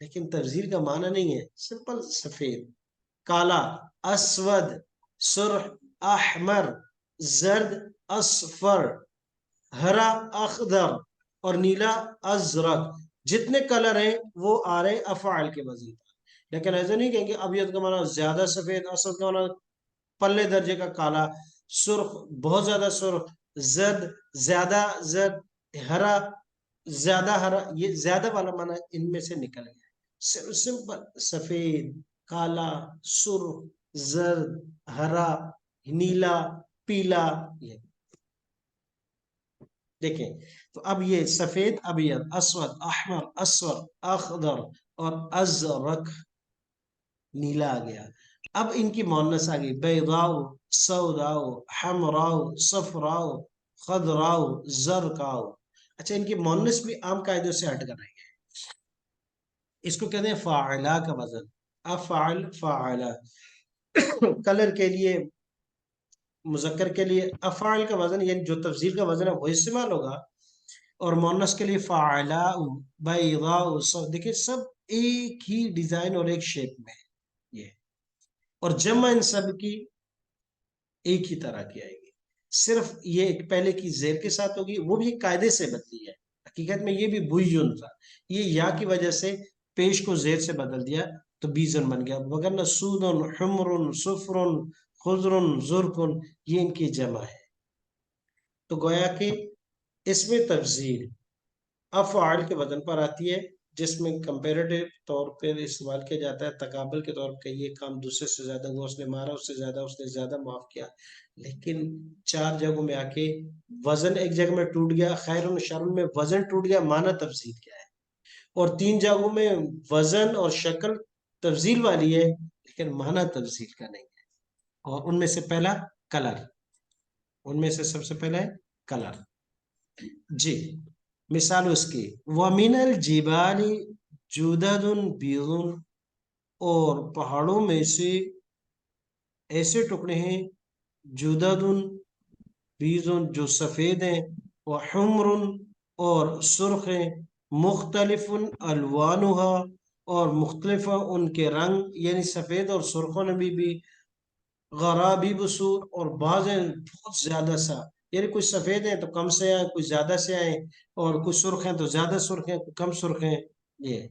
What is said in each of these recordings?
لیکن تفضیل کا معنی نہیں ہے سمپل سفید، کالا، اسود، سرخ، احمر، زرد، اصفر، ہرا، اخضر اور نیلا، ازرق، جتنے کلر ہیں وہ آ رہے افعال کے وزن پر. لیکن ایسا نہیں کہیں گے ابیض کا معنی زیادہ سفید، اسود کا معنی پلے درجے کا کالا، سرخ بہت زیادہ سرخ، زرد زیادہ زرد، ہرا زیادہ ہرا. یہ زیادہ والا معنی ان میں سے نکل گیا. سمپل سفید، کالا، سرخ، زرد، ہرا، نیلا، پیلا. یہ دیکھیں تو اب یہ سفید، ابیض، اسود، احمر، اسود، اخضر اور ازرق، نیلا آ گیا. اب ان کی مؤنث آ گئی، بیضاء، سوداء، حمراء، صفراء، خضراء، زرقاء. اچھا ان کی مؤنث بھی عام قاعدوں سے ہٹ کر رہی ہے. اس کو کہتے ہیں فاعلہ کا وزن، افعل، فاعلہ. کلر کے لیے، مذکر کے لیے افعال کا وزن یعنی جو تفضیل کا وزن ہے وہ استعمال ہوگا، اور مؤنث کے لیے فاعلاء، بیضاء. دیکھیں سب ایک ہی ڈیزائن اور ایک شیپ میں ہے یہ، اور جمع ان سب کی ایک ہی طرح کی آئے گی. صرف یہ ایک پہلے کی زیر کے ساتھ ہوگی، وہ بھی قاعدے سے بدلی ہے. حقیقت میں یہ بھی بوئیون تھا، یہ یا کی وجہ سے پیش کو زیر سے بدل دیا تو بیزن بن گیا، وگرنہ سودن، حمرن، صفرن، خضرن، زرکن یہ ان کی جمع ہے. تو گویا کہ اس میں تفضیل افعال کے وزن پر آتی ہے، جس میں کمپیریٹیو طور پر استعمال کیا جاتا ہے، تقابل کے طور پر یہ کام دوسرے سے زیادہ ہوا، اس نے مارا اس سے زیادہ، اس نے زیادہ معاف کیا. لیکن 4 جگہوں میں آ کے وزن ایک جگہ میں ٹوٹ گیا، خیر و شر میں وزن ٹوٹ گیا، معنی تفضیل کیا ہے. اور 3 جگہوں میں وزن اور شکل تفضیل والی ہے لیکن معنی تفضیل کا نہیں ہے. اور ان میں سے پہلا کلر، ان میں سے سب سے پہلا ہے کلر. جی مثال اس کی، وَمِنَ الْجِبَالِ جُدَدٌ بِيضٌ، اور پہاڑوں میں سے ایسے ٹکڑے ہیں جُدَدٌ بِيضٌ جو سفید ہیں، وَحُمْرٌ اور سرخ ہیں، مُخْتَلِفٌ أَلْوَانُهَا اور مختلف ان کے رنگ، یعنی سفید اور سرخوں نے بھی غرابی بسور، اور بعض ہیں بہت زیادہ سا، یعنی کچھ سفید ہیں تو کم سے آئیں، کچھ زیادہ سے آئیں، اور کچھ سرخ ہیں تو زیادہ سرخ ہیں، کچھ کم سرخ ہیں. یہ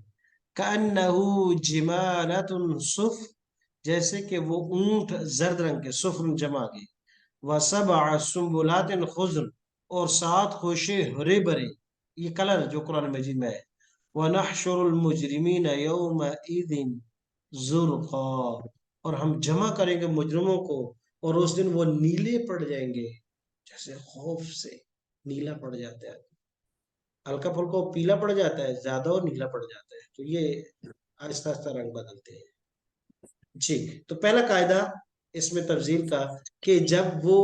كأنه جمالة صفر، جیسے کہ وہ اونٹ زرد رنگ کے، صفر جمع کے، وسبع سنبلات خضر اور 7 خوشے ہرے بھرے. یہ کلر جو قرآن مجید میں ہے. ونحشر المجرمین یومئذ زرقا، اور ہم جمع کریں گے مجرموں کو اور اس دن وہ نیلے پڑ جائیں گے، جیسے خوف سے نیلا پڑ جاتا ہے، ہلکا پھلکا پیلا پڑ جاتا ہے، زیادہ اور نیلا پڑ جاتا ہے، تو یہ آہستہ آہستہ رنگ بدلتے ہیں. جی تو پہلا قاعدہ اس میں تفضیل کا کہ جب وہ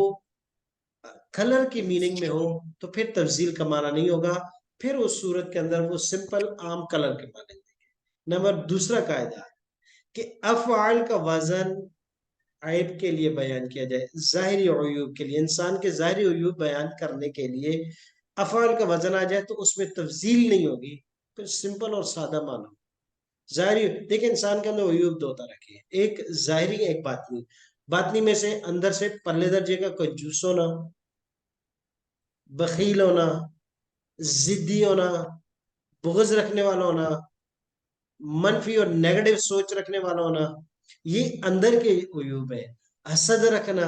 کلر کی میننگ میں ہو تو پھر تفضیل کا معنی نہیں ہوگا، پھر اس صورت کے اندر وہ سمپل عام کلر کے معنی دیں گے. نمبر دوسرا قاعدہ کہ افعال کا وزن عیب کے لیے بیان کیا جائے، ظاہری عیوب کے لیے، انسان کے ظاہری عیوب بیان کرنے کے لیے افعال کا وزن آ جائے تو اس میں تفضیل نہیں ہوگی، پھر سمپل اور سادہ معنی. ظاہری دیکھیں انسان کے اندر عیوب 2 طرح کے ہیں، ایک ظاہری ایک باطنی. باطنی میں سے اندر سے پلے درجے کا کنجوس ہونا، بخیل ہونا، ضدی ہونا، بغض رکھنے والا ہونا، منفی اور نیگیٹو سوچ رکھنے والا ہونا، یہ اندر کے عیوب ہے. حسد رکھنا،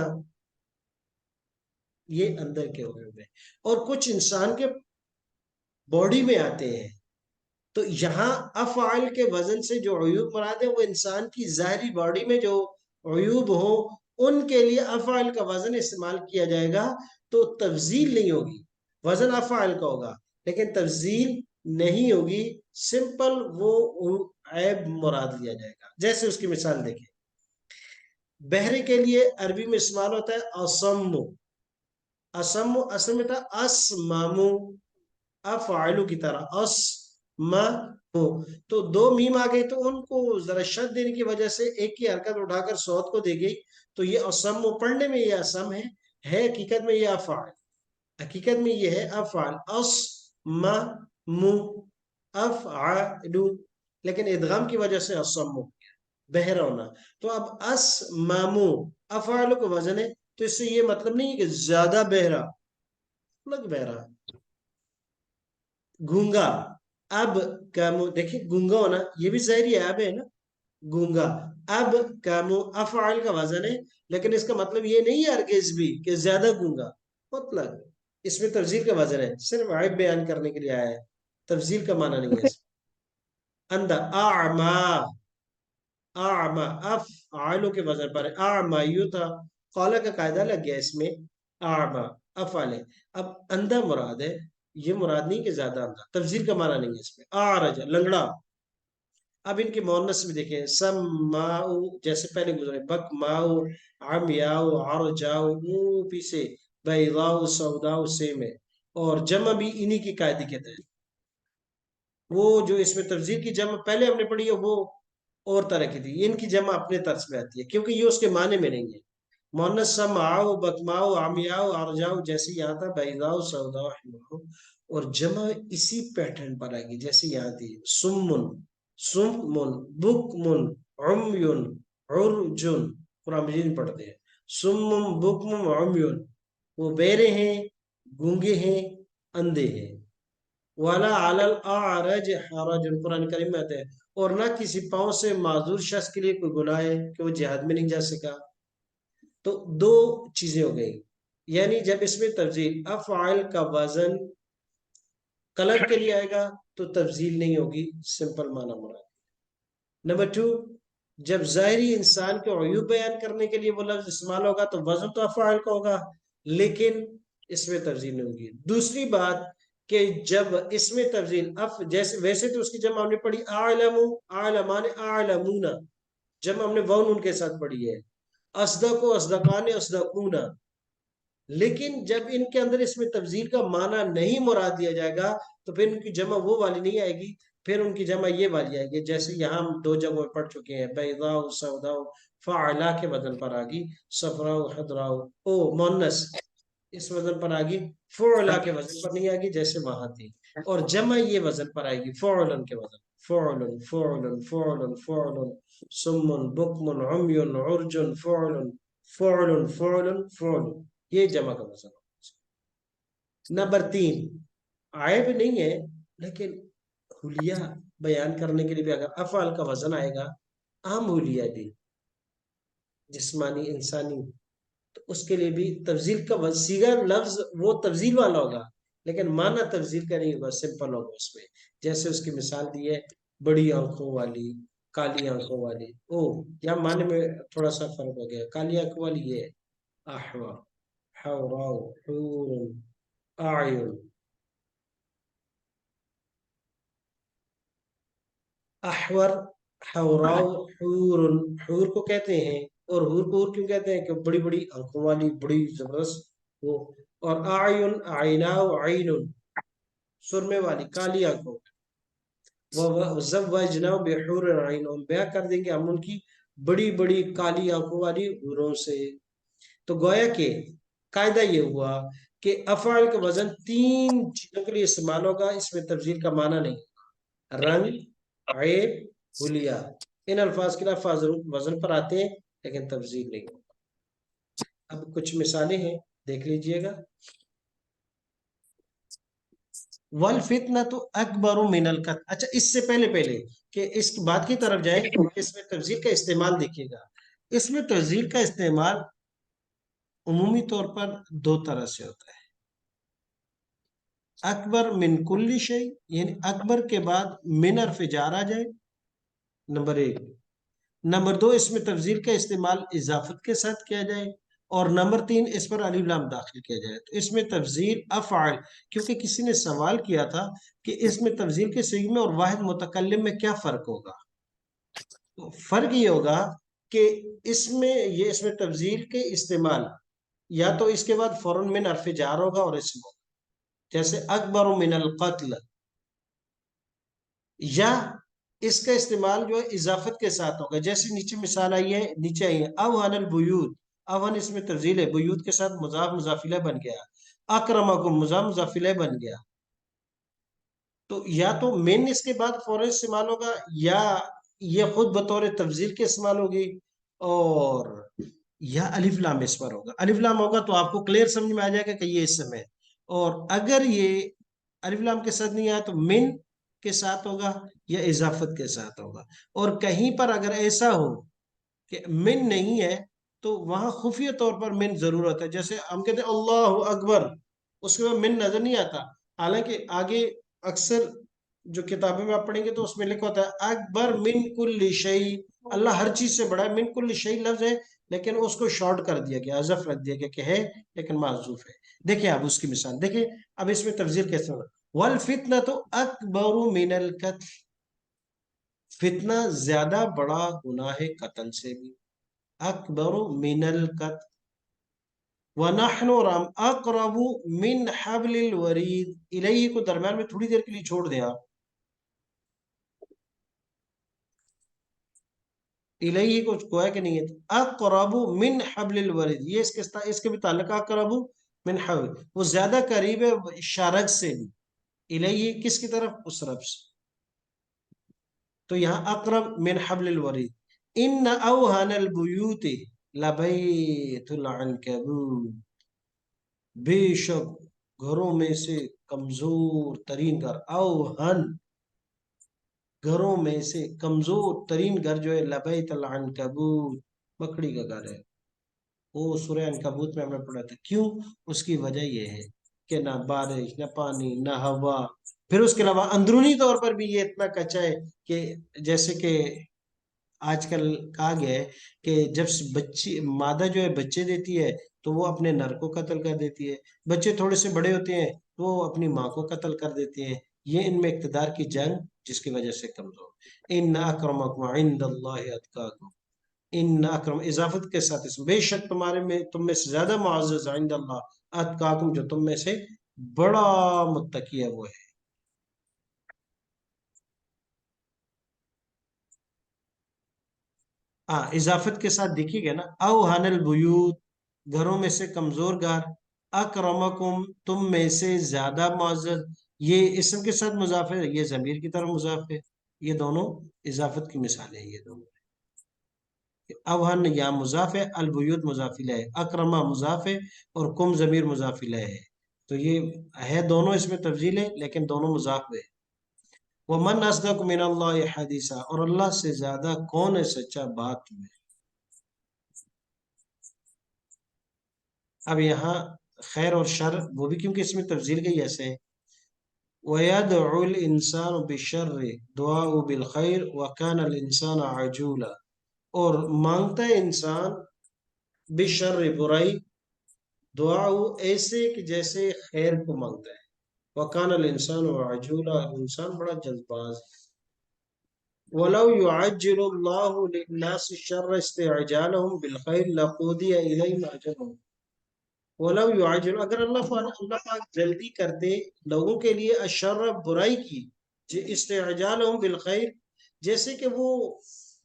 یہ اندر کے عیوب ہے. اور کچھ انسان کے باڈی میں آتے ہیں، تو یہاں افعال کے وزن سے جو عیوب مراد ہے وہ انسان کی ظاہری باڈی میں جو عیوب ہوں ان کے لیے افعال کا وزن استعمال کیا جائے گا، تو تفضیل نہیں ہوگی، وزن افعال کا ہوگا لیکن تفضیل نہیں ہوگی، سمپل وہ عیب مراد لیا جائے گا. جیسے اس کی مثال دیکھیں، بہرے کے لیے عربی میں استعمال ہوتا ہے اسم. اسم اصل میں تھا اسمامو، افعالو کی طرح اسمامو، تو 2 میم آ گئی تو ان کو ذرا شد دینے کی وجہ سے ایک کی حرکت اٹھا کر صوت کو دے گئی، تو یہ اسم پڑھنے میں یہ اسم ہے حقیقت میں یہ افعال، حقیقت میں یہ ہے افعال، اسمامو، افعالو. لیکن ادغام کی وجہ سے اسم ہو گیا، بہرا ہونا. تو اب اس مامو افعال کو وزن ہے، تو اس سے یہ مطلب نہیں ہے کہ زیادہ بہرا، الگ بہرا. گونگا اب کامو، دیکھیں گونگا ہونا یہ بھی ظاہری ہے، اب ہے نا گونگا. اب کامو افعال کا وزن ہے، لیکن اس کا مطلب یہ نہیں ہے ہرگز بھی کہ زیادہ گونگا، مطلب اس میں تفضیل کا وزن ہے، صرف عیب بیان کرنے کے لیے آیا ہے، تفضیل کا معنی نہیں ہے اس میں. اندھا اعما، اعما افعالوں کے وزن پر ہے، اعما یوں تھا، قالا کا قاعدہ لگ گیا اس میں، اعما افعال ہے. اب اندھا مراد ہے، یہ مراد نہیں کہ زیادہ اندھا، تفضیل کا معنی نہیں ہے اس میں. اعرج لنگڑا. اب ان کے مؤنث بھی دیکھیں، سماؤ جیسے پہلے گزرے، بکماؤ عمیاؤ عرجاؤ، اوپی سے بیضاؤ سوداؤ سے میں، اور جمع بھی انہی کی قاعدے کے تحت. وہ جو اس میں تفضیل کی جمع پہلے ہم نے پڑھی ہے وہ اور طرح کی تھی، ان کی جمع اپنے طرز میں آتی ہے کیونکہ یہ اس کے معنی میں نہیں ہے. مؤنث سماؤ بکماؤ عمیاؤ عرجاؤ جیسے یہاں تھا بیضاؤ سوداؤ حمراؤ، اور جمع اسی پیٹرن پر آئے گی جیسے یہاں تھی، سمن سمن بکمن عمیون عرجن، قرآن مجید میں پڑھتے ہیں سمم بکمم عمیون، وہ بہرے ہیں، گونگے ہیں، اندھے ہیں. والا علی الاعرج حرج، قرآن کریم میں آتے ہیں، اور نہ کسی پاؤں سے معذور شخص کے لیے کوئی گناہ ہے کہ وہ جہاد میں نہیں جا سکا. تو دو چیزیں ہو گئی، یعنی جب اس میں تفضیل افعال کا وزن کلر کے لیے آئے گا تو تفضیل نہیں ہوگی، سمپل معنی مراد. نمبر 2، جب ظاہری انسان کے عیوب بیان کرنے کے لیے وہ لفظ استعمال ہوگا تو وزن تو افعال کا ہوگا لیکن اس میں تفضیل نہیں ہوگی. دوسری بات کہ جب اس میں تفضیل جیسے ویسے تو اس کی جمع ہم نے پڑھی اعلم اعلمان اعلمون، جمع ہم نے واؤن ان کے ساتھ پڑھی ہے، اصدق و اصدقان اصدقون، لیکن جب ان کے اندر اس میں تفضیل کا معنی نہیں مراد دیا جائے گا تو پھر ان کی جمع وہ والی نہیں آئے گی، پھر ان کی جمع یہ والی آئے گی. جیسے یہاں ہم دو جگہوں میں پڑھ چکے ہیں، بیضاء سوداء فعلا کے وزن پر آگی، صفراء حضراء، او مؤنث اس وزن پر آگی، فعلا کے وزن پر نہیں آگی جیسے وہاں تھی، اور جمع یہ وزن پر آئے گی فعلن کے وزن، فعلن فعلن فعلن فعلن سمن بکمن عمیون عرجن فعلن فعلن فعلن فعلن، یہ جمع کا وزن. نمبر 3، عیب نہیں ہے لیکن حلیہ بیان کرنے کے لیے بھی اگر افعال کا وزن آئے گا، عام حلیہ بھی جسمانی انسانی، تو اس کے لیے بھی تفضیل کا صیغہ لفظ وہ تفضیل والا ہوگا لیکن معنی تفضیل کا نہیں ہوگا، سمپل ہوگا اس میں. جیسے اس کی مثال دی ہے بڑی آنکھوں والی، کالی آنکھوں والی. او یا معنی میں تھوڑا سا فرق ہو گیا، کالی آنکھوں والی یہ احوا حوراء حور اعین، احور حوراء حور، حور کو کہتے ہیں، اور حور کو حور کیوں کہتے ہیں کہ بڑی بڑی آنکھوں والی، بڑی زبردست وہ. اور اعین عیناء عین، سرمے والی کالی آنکھوں. وزوجناہم بحور عین، ہم بیاہ کر دیں گے ہم ان کی بڑی بڑی کالی آنکھوں والی حوروں سے. تو گویا کہ قاعدہ یہ ہوا کہ افعال کا وزن 3 چیزوں کے لیے استعمال ہوگا، اس میں تفضیل کا معنی نہیں، رنگ، عیب، حلیہ. ان الفاظ کے الفاظ وزن پر آتے ہیں لیکن تفضیل نہیں ہوگا. اب کچھ مثالیں ہیں دیکھ لیجئے گا. والفتنۃ اکبر من القتل، اچھا اس سے پہلے کہ اس بات کی طرف جائیں، اس میں تفضیل کا استعمال دیکھیے گا. اس میں تفضیل کا استعمال عمومی طور پر 2 طرح سے ہوتا ہے. اکبر من کل شیء، یعنی اکبر کے بعد من حرف جار آ جائے، نمبر 1. نمبر 2، اس میں تفضیل کا استعمال اضافت کے ساتھ کیا جائے، اور نمبر 3 اس پر الف لام داخل کیا جائے. تو اس میں تفضیل افعال، کیونکہ کسی نے سوال کیا تھا کہ اس میں تفضیل کے صیغے میں اور واحد متکلم میں کیا فرق ہوگا. تو فرق یہ ہوگا کہ اس میں تفضیل کے استعمال یا تو اس کے بعد فوراً من حرف جار ہوگا اور اسم ہوگا، جیسے اکبر من القتل، یا اس کا استعمال جو ہے اضافت کے ساتھ ہوگا، جیسے نیچے مثال آئی ہے، نیچے آئی ہے اوہن البیوت، اوہن اس میں تفضیل ہے، بیوت کے ساتھ مضاف مضاف الیہ بن گیا، اکرمکم مضاف مضاف الیہ بن گیا. تو یا تو من اس کے بعد فوراً استعمال ہوگا، یا یہ خود بطور تفضیل کے استعمال ہوگی، اور یا الف لام اس پر ہوگا۔ الف لام ہوگا تو آپ کو کلیئر سمجھ میں آ جائے گا کہ یہ اسم ہے، اور اگر یہ الف لام کے ساتھ نہیں آیا تو من کے ساتھ ہوگا یا اضافت کے ساتھ ہوگا۔ اور کہیں پر اگر ایسا ہو کہ من نہیں ہے تو وہاں خفیہ طور پر من ضرور ہوتا ہے، جیسے ہم کہتے ہیں اللہ اکبر، اس کے بعد من نظر نہیں آتا، حالانکہ آگے اکثر جو کتابیں میں آپ پڑھیں گے تو اس میں لکھا ہوتا ہے اکبر من کل شیء، اللہ ہر چیز سے بڑا ہے، من کل شیء لفظ ہے لیکن اس کو شارٹ کر دیا گیا، حذف رکھ دیا گیا کہ ہے لیکن معذوف ہے۔ دیکھیں اب اس کی مثال دیکھیں، اب اس میں تفضیل کیسے ہوگا، والفتنۃ اکبر من القتل، فتنہ زیادہ بڑا گناہ ہے قتل سے بھی، اکبر من القتل، وَنَحْنُ رَمْ أَقْرَبُ مِنْ حَبْلِ الْوَرِيدِ، الیہ کو درمیان میں تھوڑی دیر کے لیے چھوڑ دیں آپ، الیہ کو کویا کہ نہیں ہے، اقرب من حبل الورید، یہ اس کے متعلق اقرب من حبل، وہ زیادہ قریب ہے شارج سے بھی، الیہ کس کی طرف، اس رب سے، تو یہاں اقرب من حبل الورید، ان اوہن البیوت لبیت العنکبوت، بے شک گھروں میں سے کمزور ترین گھر، اوہن گھروں میں سے کمزور ترین گھر جو ہے لبیت العنکبوت، مکڑی کا گھر ہے، وہ سورہ عنکبوت میں ہم نے پڑھا تھا، کیوں، اس کی وجہ یہ ہے کہ نہ بارش نہ پانی نہ ہوا، پھر اس کے علاوہ اندرونی طور پر بھی یہ اتنا کچا ہے کہ جیسے کہ آج کل کہا گیا ہے کہ جب بچی مادہ جو ہے بچے دیتی ہے تو وہ اپنے نر کو قتل کر دیتی ہے، بچے تھوڑے سے بڑے ہوتے ہیں تو وہ اپنی ماں کو قتل کر دیتے ہیں، یہ ان میں اقتدار کی جنگ جس کی وجہ سے کمزور، ان اکرمکم عند اللہ اتقاکم، ان اکرم اضافت کے ساتھ اسم، بے شک تمہارے میں تم میں سے زیادہ معزز عند اللہ اتقاکم، جو تم میں سے بڑا متقی ہے وہ ہے۔ ہاں اضافت کے ساتھ دیکھیے گا نا، اوہن البیوت گھروں میں سے کمزور گھر، اکرمکم تم میں سے زیادہ معزز، یہ اسم کے ساتھ مضاف ہے، یہ ضمیر کی طرف مضاف ہے، یہ دونوں اضافت کی مثالیں ہیں، یہ دونوں اوہن یا مضاف ہے، البیوت مضاف الیہ ہے، اکرما مضاف ہے اور کم ضمیر مضاف الیہ ہے، تو یہ ہے دونوں اس میں تفضیل ہے لیکن دونوں مضاف ہے۔ ومن اصدق من اللہ حدیثا، اور اللہ سے زیادہ کون ہے سچا بات میں۔ اب یہاں خیر اور شر وہ بھی کیونکہ اس میں تفضیل گئی ایسے ہیں، وَيَدْعُ الْإِنسَانُ بِالشَّرِّ دُعَاءُ بِالْخَيْرِ وَكَانَ الْإِنسَانَ عَجُولًا، اور مانگتا ہے انسان بشر برائی، دعا ایسے کہ جیسے خیر کو مانگتا ہے، وَكَانَ الْإِنسَانُ عَجُولًا، انسان بڑا جلد باز ہے۔ وَلَوْ يُعَجِّلُ اللَّهُ لِلنَّاسِ الشَّرَّ اسْتِعْجَالَهُم بِالْخَيْرِ لَقُضِيَ إِلَيْهِمْ أَجَلُهُم، ولو یعجل، اگر اللہ پاک جلدی کر دے لوگوں کے لیے الشر برائی کی، استعجالهم بالخیر، جیسے کہ وہ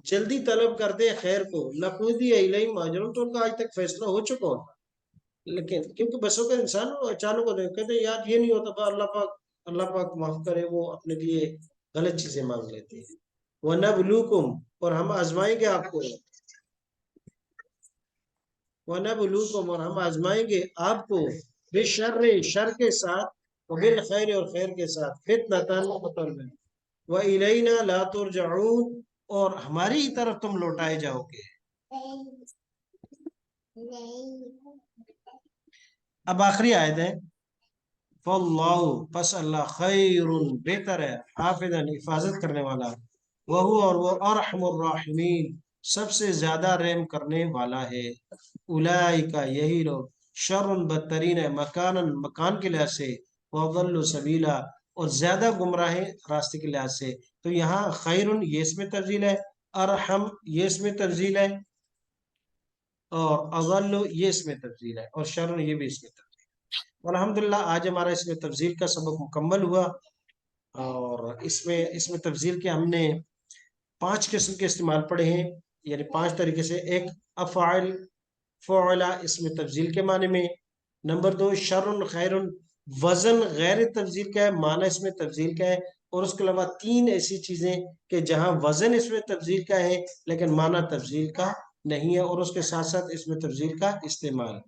جلدی طلب کر دے خیر کو، لقضی الیہم اجرهم، تو ان کا آج تک فیصلہ ہو چکا ہوتا، لیکن کیونکہ بسوں کا انسان اچانک ہوتا ہے، کہتے ہیں یار یہ نہیں ہوتا تھا، اللہ پاک معاف کرے، وہ اپنے لیے غلط چیزیں مانگ لیتے ہیں۔ وَنَبْلُوكُمْ، اور ہم آزمائیں گے آپ کو، وَنَبْلُوكُمْ، اور ہم آزمائیں گے آپ کو، بِالشَّرِّ شر کے ساتھ، وَبِالْخَيْرِ اور خیر کے ساتھ، فِتْنَةً وَإِلَيْنَا لَا تُرْجَعُونَ، اور ہماری ہی طرف تم لوٹائے جاؤ گے۔ اب آخری آیت ہے، فَاللَّهُ، پس اللہ، خیر بہتر ہے، حافظاً حفاظت کرنے والا، وہو اور وہ ارحم الراحمین سب سے زیادہ رحم کرنے والا ہے، اولئک یہی لوگ، شر بدترین ہے، مکان کے لحاظ سے، وضل سبیلا اور زیادہ گمراہ ہیں راستے کے لحاظ سے، تو یہاں خیر یہ اس میں تفضیل ہے، ارحم یہ اس میں تفضیل ہے، اور اضل یہ اس میں تفضیل ہے، اور شر یہ بھی اس میں تفضیل ہے۔ الحمدللہ آج ہمارا اس میں تفضیل کا سبق مکمل ہوا، اور اس میں تفضیل کے ہم نے 5 قسم کے استعمال پڑھے ہیں، یعنی 5 طریقے سے، ایک افعال فعلا اس میں تفضیل کے معنی میں، نمبر 2 شر خیر وزن غیر تفضیل کا ہے، معنی اس میں تفضیل کا ہے، اور اس کے علاوہ 3 ایسی چیزیں کہ جہاں وزن اس میں تفضیل کا ہے لیکن معنی تفضیل کا نہیں ہے، اور اس کے ساتھ ساتھ اس میں تفضیل کا استعمال۔